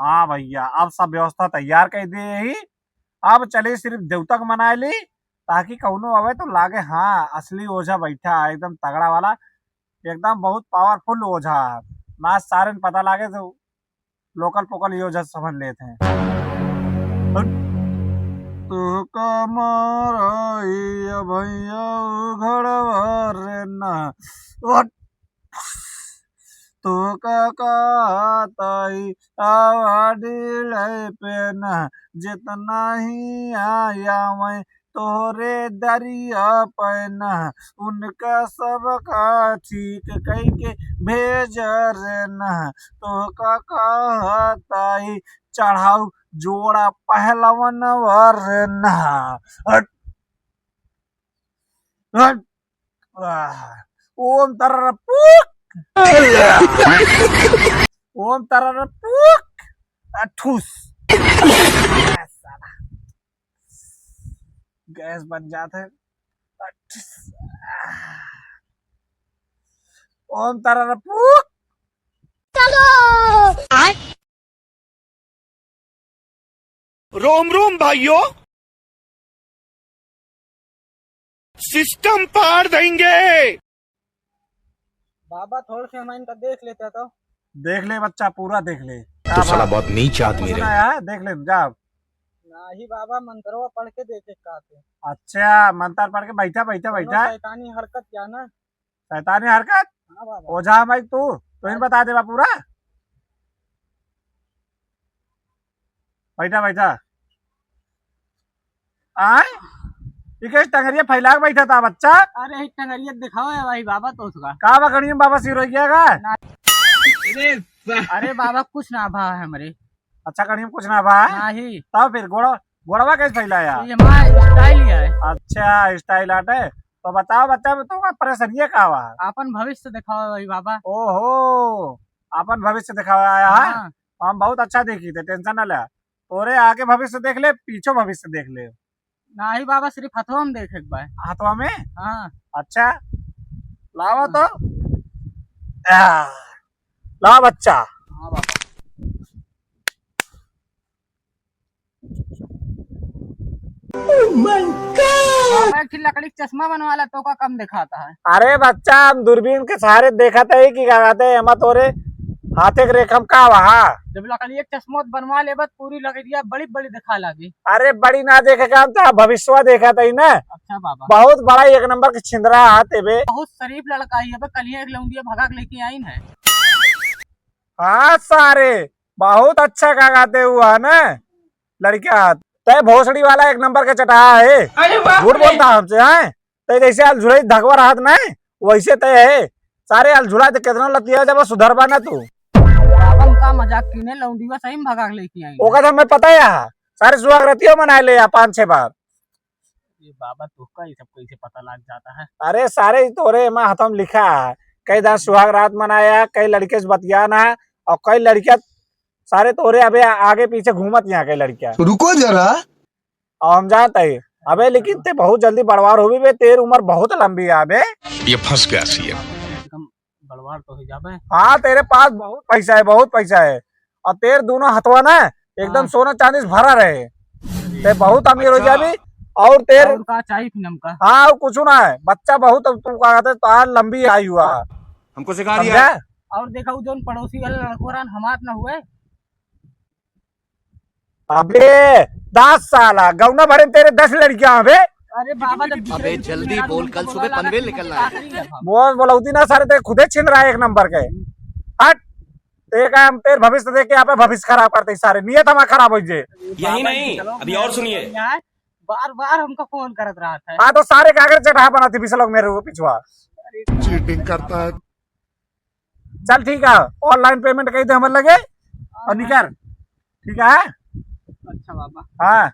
हाँ भैया, अब सब व्यवस्था तैयार कर दिए ही। अब चले सिर्फ देवतक मना ली, ताकि कौनो अवे तो लागे हाँ असली ओझा बैठा है, एकदम तगड़ा वाला, एकदम बहुत पावरफुल ओझा है। ना सारे पता लागे तो लोकल पोकल ही ओझा समझ लेते हैं। तू कमरइया भैया घड़वर ना तू कहताई आवाडिल पे न जितना ही आया मैं तोरे दरिया पे न उनका सबका ठीक कई के भेज रे न तो कहताई चढ़ाऊ जोड़ा पहलवन वर न हट हट ओम तर ओम तरर ठूस गैस बन जाते हैं। ओम तरर रोम रोम भाइयों, सिस्टम पार देंगे। बाबा थोड़ा से हम इनका देख लेते तो। देख ले बच्चा, पूरा देख ले। तो साला बहुत नीच आदमी रहे। है देख ले जा। नहीं बाबा मंत्रों पढ़ के देखे कहते। अच्छा मंत्र पढ़ के बैठा बैठा बैठा। शैतानी हरकत क्या ना। शैतानी हरकत। हाँ बाबा। ओझा भाई तू तो इन बता दे पूरा। बैठा बैठा आए टंगरिया फैला के बैठा था बच्चा। अरे टंगरिया दिखाओ है भाई बाबा तो उसका का बकड़ियों बाबा सिरोगिया का। अरे बाबा कुछ ना भा है हमारे। अच्छा कड़ियों कुछ ना भा नहीं तब फिर गोड़वा कैसे फैलाया। ये हमारा स्टाइल ही है। अच्छा स्टाइल आटे तो बताओ बच्चा में तुमका परेशानी का हुआ। अपन भविष्य दिखाओ भाई बाबा। ओहो अपन भविष्य दिखावा आया है। हाँ। हम बहुत अच्छा देखी थे, टेंशन न ले। तोरे आगे भविष्य देख ले, पीछे भविष्य देख ले। नहीं बाबा सिर्फ हथवा में देखे बाय। हाथवा में। हाँ। अच्छा लावा तो ला बच्चा। हाँ बाबा। लकड़ी चश्मा बनवाला तो का कम दिखाता है। अरे बच्चा हम दूरबीन के सहारे देखा था कि क्या कहते हैं हम तोरे हाथे के रेखम का वहा। जब लकड़ी एक चश्मा बनवा ले बस पूरी लकड़िया बड़ी बड़ी दिखा लगी। अरे बड़ी ना देखेगा तो भविष्य देखा था ना। अच्छा बाबा। बहुत बड़ा एक नंबर के छिंदरा हाथे बे। बहुत शरीफ लड़का है। कल एक लौंडिया भगा के लेके आई है। हाँ सारे बहुत अच्छा का गाते हुआ ना लड़किया। तय भोसड़ी वाला एक नंबर का चटा है। झूठ बोलता हमसे है। तय जैसे अलझुड़ा धकवा रहा ना वैसे तय है। सारे अलझुड़ा कितना लतिया जब सुधरबा ना तू। का मजाक कीने लौंडिया सही में भगा के लेके आई। ओका हमें पता है सारे सुहागरतियों मनाए ले 5-6 बार। ये बाबा तुका ये सब कैसे पता लग जाता है। अरे सारे तोरे में हाथों में लिखा है। कई दास सुहाग रात मनाया, कई लड़के से बतियाना है और कई लड़कियां सारे तोरे अबे आगे पीछे घूमत यहाँ कई लड़कियां। रुको जरा और हम जानते है अबे लेकिन ते बहुत जल्दी बड़वार हो भी तेर उम्र बहुत लंबी है अबे। ये फंस गया सी बड़वार तो हो जाबे। हाँ तेरे पास बहुत पैसा है, बहुत पैसा है। और तेरे दोनों हथवा ना एकदम सोना चांदी से भरा रहे। ते बहुत अमीर हो जाबी। और तेर का चाहिए फिल्म का। हाँ कुछ ना है बच्चा बहुत तुम कहते तो लंबी आयु हुआ हमको सिखा दिया। और देखा जो पड़ोसी वाले लड़कों हमार न हुए। अबे 10 साल गौना भरे तेरे 10 लड़कियां अबे। अरे बाबा अबे जल्दी बोल कल सुबह पनवेल निकलना है। बोल बोलौती ना सारे तेरे खुदे छिन रहा है एक नंबर के। हट तेरे भविष्य देख के यहाँ पे भविष्य खराब करते सारे नियत हमारा खराब हो जाए। यही नहीं अभी और सुनिए। बार बार हमको फोन करत रहा था। हाँ तो सारे कागज चढ़ा बनाती बीस लोग मेरे को पिछुआ। चीटिंग करता है। चल ठीक है ऑनलाइन पेमेंट कही थे हमारे लगे और निकर ठीक है। अच्छा बाबा। हाँ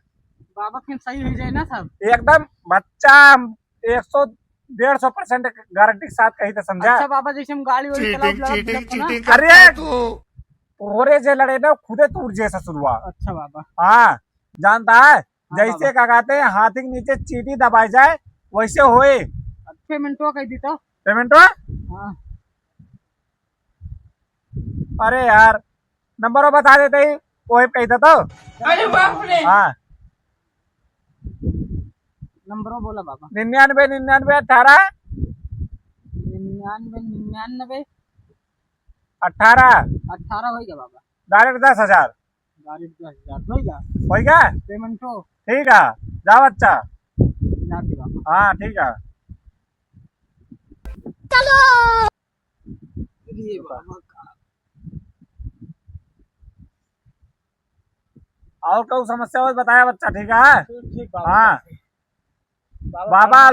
बाबा फिर सही हो जाए ना सब एकदम बच्चा 100-150% गारंटी के साथ कही तो समझा। अच्छा बाबा जैसे हम गाड़ी चीटिंग अरे तोरे जे लड़े ना खुदे टूट जैसा शुरुआत। अच्छा बाबा। हाँ जानता है जैसे हाँ, क्या कहते हैं हाथी के नीचे चीटी दबाई जाए वैसे होए। पेमेंटो कह दी तो पेमेंट। हाँ। अरे यार नंबर बता देते ही कोई कही था तो अरे बाप रे हाँ नंबरों बोला बाबा 99 99 18 99 18 18 होगा बाबा डायरेक्ट 10,000 गाड़ी 10,000 होगा होगा पेमेंट हो ठीक है जा बच्चा जाती बाबा हाँ ठीक है ये बाबा और कोई समस्या हो तो बताया बच्चा ठीक है ठीक हाँ बाबा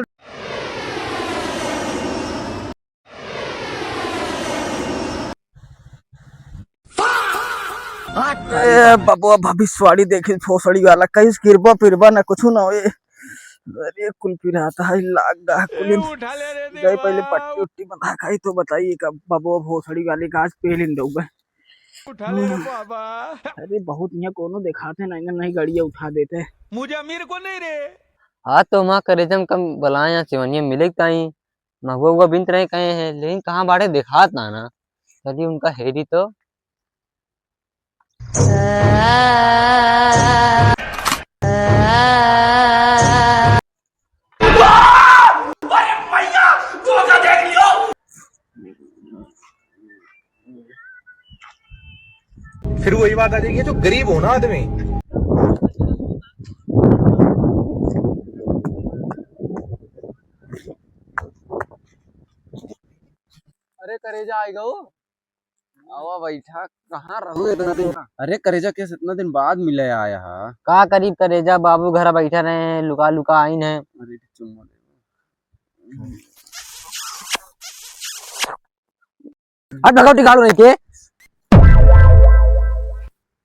बबुआ भविष्यवाणी देखी भोसड़ी वाला कहीं गिरबा फिरबा ना कुछ ना होए अरे कुल पिराता है लाग दा कुल गए पहले पट्टी उट्टी बंधा खाई तो बताइए कब बबुआ भोसड़ी वाले का आज पेलिन दोगे अरे बहुत यहाँ कोनो दिखाते नहीं नहीं गाड़ियाँ उठा देते मुझे अमीर को नहीं रे। हाँ तो वहाँ करेजम कम बलाए यहाँ सिवनिया मिले ताई महुआ हुआ बिनत रहे कहे हैं लेकिन कहाँ बाड़े दिखात ना चलिए उनका हेरी तो फिर वही बात आ जाएगी जो गरीब हो ना आदमी। अरे करेजा आएगा वो आवा बैठा कहाँ रहू इतना दिन अरे करेजा केस इतना दिन बाद मिले आया हा का करीब करेजा बाबू घर बैठा रहे हैं लुका लुका आइन है अरे चुम्मा अब भगवती गाड़ू नहीं के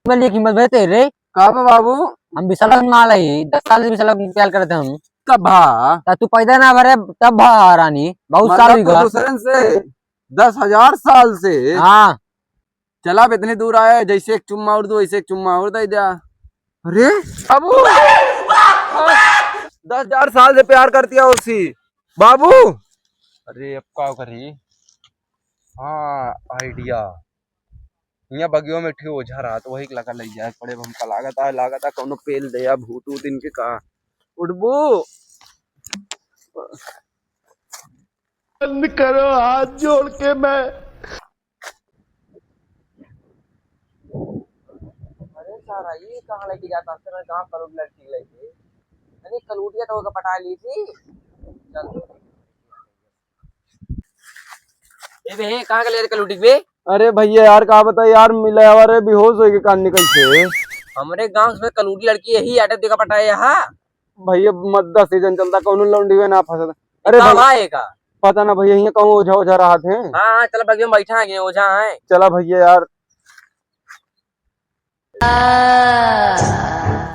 बोलिए कीमत भेजते रे का बाबू हम विशाल माल है 10 साल से विशाल प्यार करते हम कब भा ता तू पैदा ना भरे तब भा रानी बहुत साल हुई गा दूसरे से 10,000 साल से हाँ चला अब इतनी दूर आया जैसे एक चुम्मा और दो ऐसे एक चुम्मा और दे दिया अरे बाबू 10,000 साल से प्यार करती है उसी बाबू अरे अब क्या करी हाँ आइडिया यहाँ बगियों में ठे ओझा रहा तो वही लगा लग जाए पड़े हमका लागत है कौनो पेल दे या भूत ऊत इनके का उड़बू बंद करो हाथ जोड़ के मैं अरे सारा ये कहाँ लेके जाता है मैं कहाँ करूँ लड़की लेके अरे कलूटिया तो होकर पटा ली थी चल ए बे कहाँ के ले कलूटी पे अरे भैया यार कहा बता यार मिला यार बेहोश हो गए कान निकल से हमारे गांव में कलूटी लड़की यही आटे देखा पटाया यहाँ भैया मद्दा सीजन चलता कौन लौंडी में ना फंसा अरे कहाँ भैया है का पता ना भैया यहाँ कहूँ ओझा ओझा रहा थे हाँ हाँ चल बगिया में बैठा है ओझा है चला भैया यार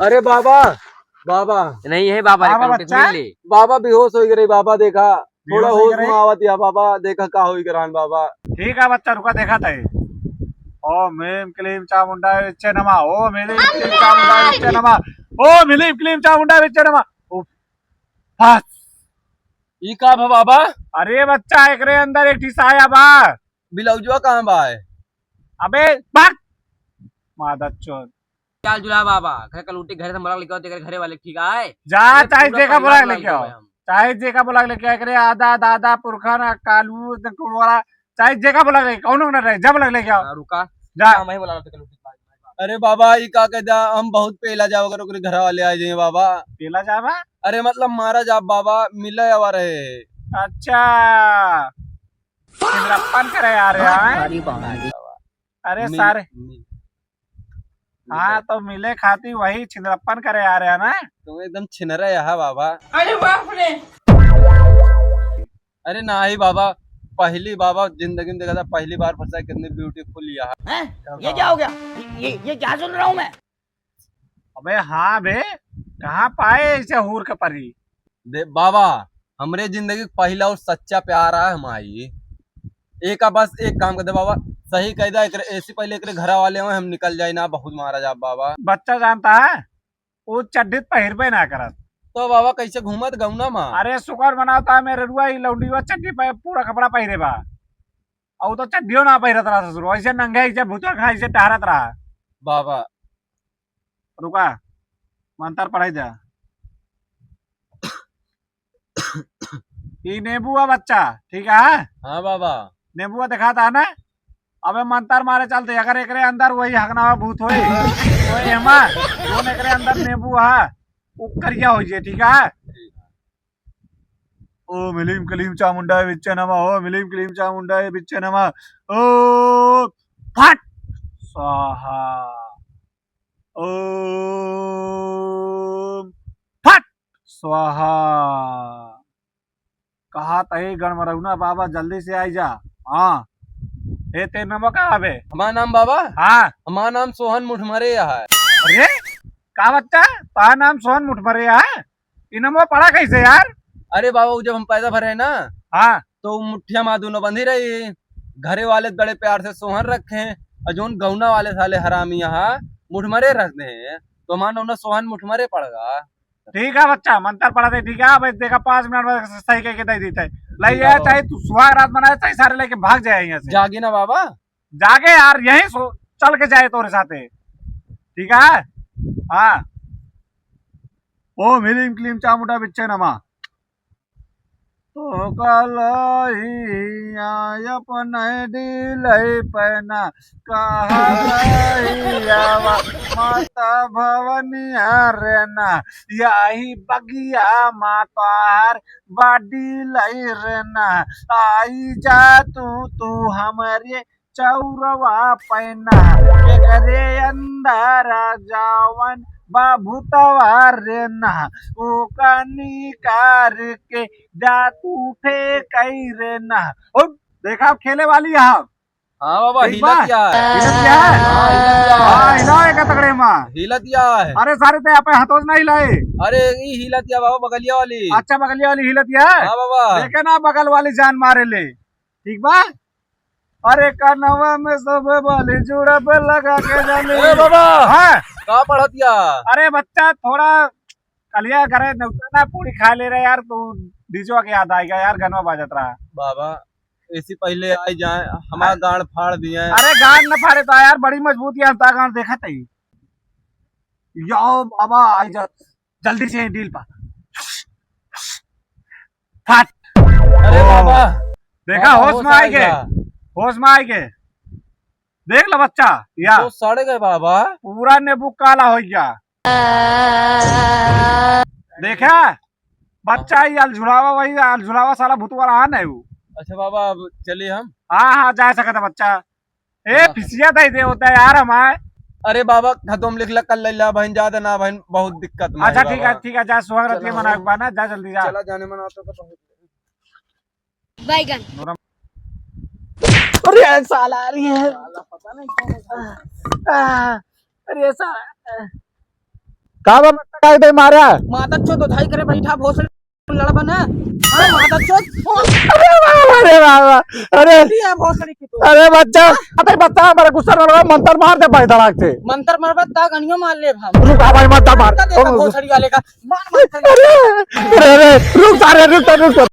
अरे बाबा बाबा नहीं है बाबा बाबा कलूटी बच्चा? मिल ले बाबा बेहोश हो गए बाबा देखा थोड़ा बेहोश हो होश गए? में आवत या बाबा देखा का हुई करान बाबा ठीक है बच्चा रुका देखा था ओ मेम क्लीम चामुंडा विच्चे नमा ओ मेरे क्लीम चामुंडा विच्चे नमा ओ मिली क्लीम चामुंडा विच्चे नमा बस ई का भा बाबा अरे बच्चा एकरे अंदर एक ठिस आया बा बिलौजुआ कहाँ बा है अबे भाग मादर चोद चाल जुला बाबा घर कलूटी घर से मरक लेके आओ तेरे घरे वाले ठीक है जा चाहे पूरा जेका परिवार बुला लेके आओ लाल चाहे जेका बुला लेके आए करे आदा दादा पुरखा कालू वाला चाहे जेका बुला लेके कौन न रहे जब लग लेके आओ हाँ, रुका जा मैं बोला था कलूटी अरे बाबा ई का जा हम बहुत पेला जाओ अगर ओकरे घर वाले आ जाए बाबा पेला जावा अरे मतलब मारा जा बाबा मिला आवा रहे अच्छा चिंद्रप्पन करे यार अरे सारे हाँ तो मिले खाती वही छिंद्रप्पन करे आ रहे हैं ना तुम एकदम छिनरा यहाँ बाबा अरे बाप रे अरे ना ही बाबा पहली बाबा जिंदगी में देखा था पहली बार फंसा कितनी ब्यूटीफुल यहाँ ये क्या हो गया ये क्या सुन रहा हूँ मैं अबे हाँ बे कहाँ पाए ऐसे हूर के परी दे बाबा हमरे जिंदगी का पहला और सच्चा प्यार है हमारी एक का बस एक काम कर दे बाबा सही कह दे ऐसे पहले एक घर वाले हो हम निकल जाए ना बहुत मारा जा बाबा बच्चा जानता है वो चड्ढित पहिरबे ना करत तो बाबा कैसे घूमत गौना माँ अरे शुक्र बनाता है मेरे रुआ ही लौंडी हुआ चड्डी पे पूरा कपड़ा पहिरे बा और तो चड्डियों ना पहिरत रहा ससुर ऐसे नंगे ऐसे भूतर खा ऐसे टहरत रहा बाबा रुका मंत्र पढ़ाई दे। ये नींबू है बच्चा, ठीक है? हाँ बाबा। नींबू दिखा था ना। अबे मंत्र मारे चलते, अगर एकरे अंदर वही हकना भूत होई वही हमा जोन एकरे अंदर नींबू है वो करिया हो जे, ठीक है? ओ मिलीम कलीम चामुंडा बिच्चे नमा, ओ मिलीम कलीम चामुंडा बिच्चे नमा, ओ फट स्वाहा, ओ फट स्वाहा। कहा तही गणमरहुना बाबा जल्दी से आई जा। हाँ ए ते नमो का आवे। हमारा नाम बाबा, हाँ हमारा नाम सोहन मुठमरे है। अरे का बच्चा तारा नाम सोहन मुठभरे है? इनमो पढ़ा कैसे यार? अरे बाबा वो जब हम पैदा भरे ना हाँ तो मुठिया मादूनो बंधी रही, घरे वाले बड़े प्यार से सोहन रखे और जोन गौना वाले साले हरामी यहाँ मुठमरे रखते हैं तो हमारा नाम सोहन मुठमरे पड़गा। ठीक है बच्चा मंत्र पढ़ा दे, ठीक है? अब देखा 5 मिनट में सही कह के दे देते लई जाए, चाहे तू सुहाग रात बनाए चाहे सारे लेके भाग जाए यहाँ से। जागी ना बाबा। जागे यार, यहीं चल के जाए तोरे साथे, ठीक है? हाँ ओ मिलीम क्लीम चामुंडा बिच्चे नमा, तो कलहिया अपन दिलई पना कहा माता भवनिया रेना, यही बगिया मातार बाडी लई रेना, आई जा तू हमारे चौरवा पैना, एकरे अंदर जावन बाबूतवार रेना, ओ कनी कार के जा तू फेंकई रेना। और देखा अब खेले वाली यहाँ। हाँ बाबा ठीक हिला बा? दिया है। हिलत क्या है? हाँ हिला दिया हाँ है। हिलाएगा तगड़े माँ। हिला दिया है। अरे सारे ते यहाँ पे हथोज नहीं हिलाए। अरे ये हिला दिया बाबा बगलिया वाली। अच्छा बगलिया वाली हिलत है? हाँ बाबा। देखे ना बगल वाली जान मारे ले, ठीक बा? अरे कनवा में सब वाली जुड़ा पे लगा के जाने। ए बाबा हाँ कहाँ पढ़ा दिया? अरे बच्चा थोड़ा कलिया करे ना पूरी खा ले रहे यार, तू डीजो के याद आएगा यार, गनवा बाजत रहा। बाबा ऐसी पहले आई जाए, हमारा गांड फाड़ दिए। अरे गांड न फाड़े तो यार, बड़ी मजबूती है गांड देखा थी। यो बाबा आई जा जल्दी से डील पा फट। अरे बाबा देखा होश में आए के, होश में आए के देख लो बच्चा या तो सड़ गए बाबा। पूरा नींबू काला हो गया। देखा बच्चा ही अलझुलावा, वही अलझुलावा साला भूतवा रहा ना वो। अच्छा बाबा अब चलिए हम। हाँ हाँ जा सकता बच्चा। ए फिसिया दे होता है यार हमारे। अरे बाबा खतम लिख ला कल लैला बहन ज्यादा ना बहन बहुत दिक्कत में अच्छा है ठीक है जा सुहाग रतिया मना ना, जा जल्दी जा। चला जाने मना तो बैगन अरे साला आ रही है, पता नहीं कौन। अरे साला का दे मारा माता चो तो धाई करे बैठा भोसड़ी लड़ा बना। हाँ माता चो अरे बाबा अरे दिया भोसड़ी की तो अरे बच्चा, अबे बच्चा मेरा गुस्सा न लगा, मंत्र मार दे भाई धड़ाक से। मंत्र मरबत दा गनियो मार ले भाई। रुक भाई मंत्र मार। देखा भोसड़ी वाले का मार मार। अरे रुक सारे रुक।